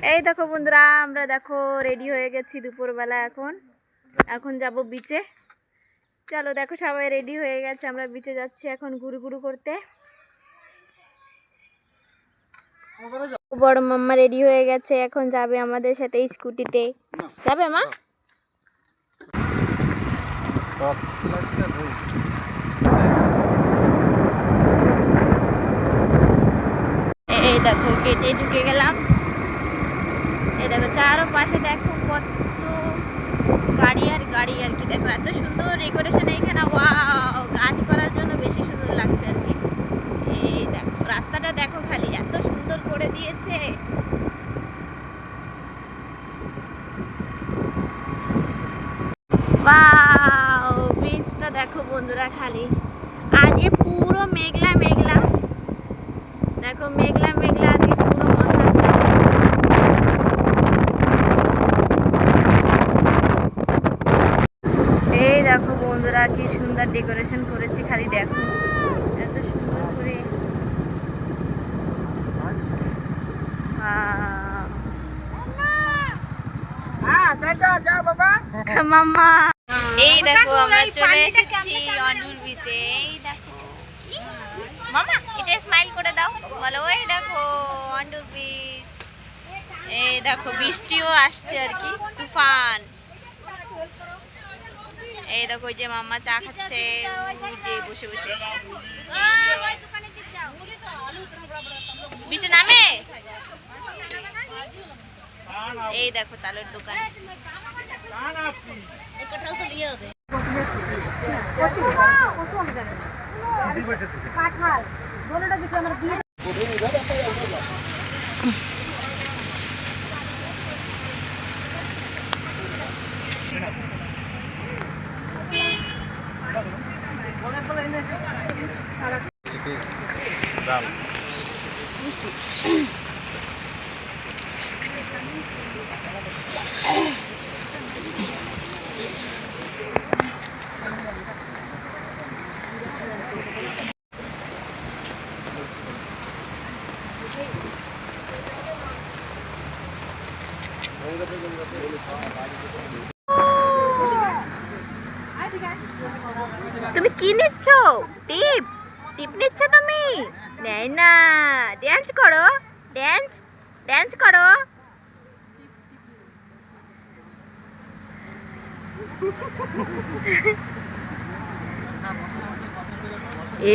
এই দেখো বন্ধুরা, আমরা দেখো রেডি হয়ে গেছি দুপুরবেলা। এখন যাব বিচে। চলো দেখো, সবাই রেডি হয়ে গেছে, আমরা বিচে যাচ্ছি এখন ঘুরু ঘুরু করতে। বড় মাম্মা রেডি হয়ে গেছে, এখন যাবে আমাদের সাথে স্কুটিতে। যাবে মা? এই দেখো গেটে ঢুকে গেলাম। এই দেখো চারপাশে দেখো কত গাড়ি আর গাড়ি আর কি। দেখো এত সুন্দর ডেকোরেশন এখানে, ওয়াও! গাছপালার জন্য বেশি সুন্দর লাগছে আর কি। এই দেখো রাস্তাটা দেখো, খালি এত সুন্দর করে দিয়েছে। ওয়াও! বিচটা দেখো বন্ধুরা, খালি আজকে পুরো মেঘলা মেঘলা। দেখো মেঘলা মেঘলা আজকে পুরো মশা। এই দেখো বন্ধুরা, কি সুন্দর ডেকোরেশন করেছে, খালি দেখো এত সুন্দর করে। মাম্মা, এই দেখো আমরা চলে এসেছি অন্ডুর বিচে। এই দেখো মামা, এটা স্মাইল করে দাও, বলো এই দেখো অন্ডুর বিচ। এই দেখো বৃষ্টিও আসছে আর কি, তুফান। এই দেখো যে মাম্মা চা খাচ্ছে যে বসে বসে। বিচে নামে এই দেখো তালের দোকান। তুমি কি নিচ্ছ? টিপ টিপ নিচ্ছ তুমি? নেই না, ড্যান্স করো, ড্যান্স ড্যান্স করো।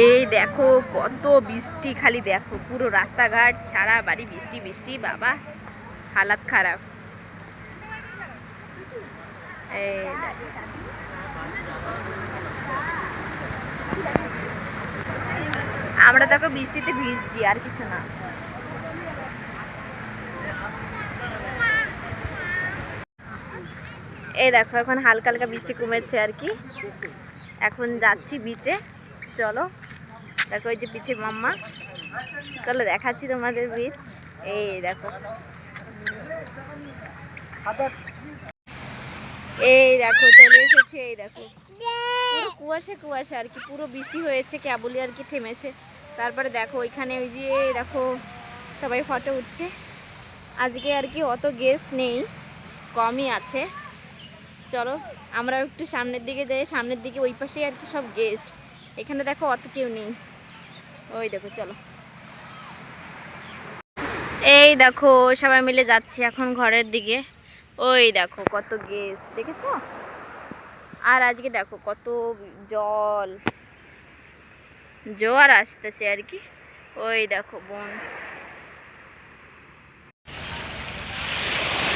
এই দেখো কত বৃষ্টি, খালি দেখো পুরো রাস্তাঘাট সারা বাড়ি বৃষ্টি বৃষ্টি, বাবা হালাত খারাপ। এই আমরা দেখো বৃষ্টিতে ভিজছি, আর কিছু না। এই দেখো এখন হালকা হালকা বৃষ্টি কমেছে আর কি, এখন যাচ্ছি বিচে। চলো দেখো এই যে পিছে মাম্মা, চলো দেখাচ্ছি তোমাদের বিচ। এই দেখো, এই দেখো চলে এসেছি। এই দেখো পুরো কুয়াশা কুয়াশা আর কি, পুরো বৃষ্টি হয়েছে কেবলই আর কি থেমেছে। তারপরে দেখো ওইখানে ওই যে দেখো সবাই ফটো উঠছে। আজকে আর কি অত গেস্ট নেই, কমই আছে। চলো আমরা একটু সামনের দিকে যাই, সামনের দিকে ওই পাশেই আর কি সব গেস্ট। এখানে দেখো অত কেউ নেই। ওই দেখো চলো, এই দেখো সবাই মিলে যাচ্ছি এখন ঘরের দিকে। ওই দেখো কত গেস্ট, দেখেছো? আর আজকে দেখো কত জল, জোয়ার আসতেছে আর কি। ওই দেখো বোন,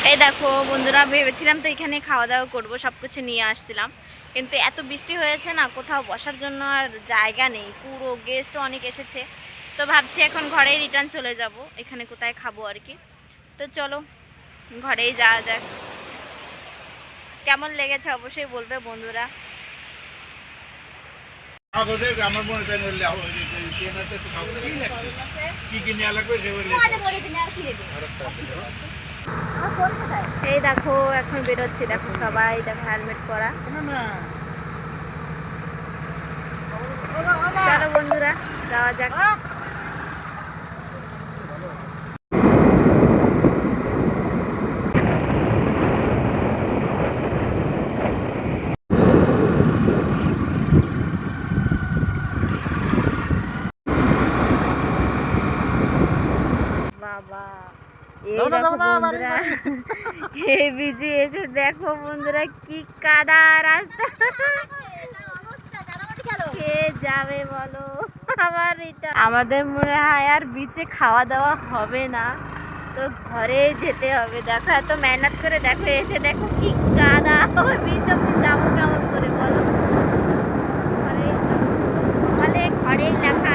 এই দেখো বন্ধুরা, ভেবেছিলাম তো এখানে খাওয়া দাওয়া করবো, সব কিছু নিয়ে আসছিলাম, কিন্তু এত বৃষ্টি হয়েছে না, কোথাও বসার জন্য আর জায়গা নেই, পুরো গেস্টও অনেক এসেছে। তো ভাবছি এখন ঘরেই রিটার্ন চলে যাব, এখানে কোথায় খাবো আর কি। তো চলো ঘরেই যাওয়া যাক। কেমন লেগেছে অবশ্যই বলবে বন্ধুরা। এই দেখো এখন বেরোচ্ছি, দেখো সবাই দেখো হেলমেট পরা। চলো বন্ধুরা যাওয়া যাক। এই দেখো বন্ধুরা, এই বিচে এসে দেখো বন্ধুরা কি কাদা রাস্তা, কে যাবে বলো। আবার এটা আমাদের মনে হয় আর বিচে খাওয়া দাওয়া হবে না, তো ঘরে যেতে হবে। দেখো এত মেহনত করে দেখো এসে দেখো কি কাদা, বিচ অব্দি যাবো কেমন করে বলো। ঘরে ঘরেই লেখা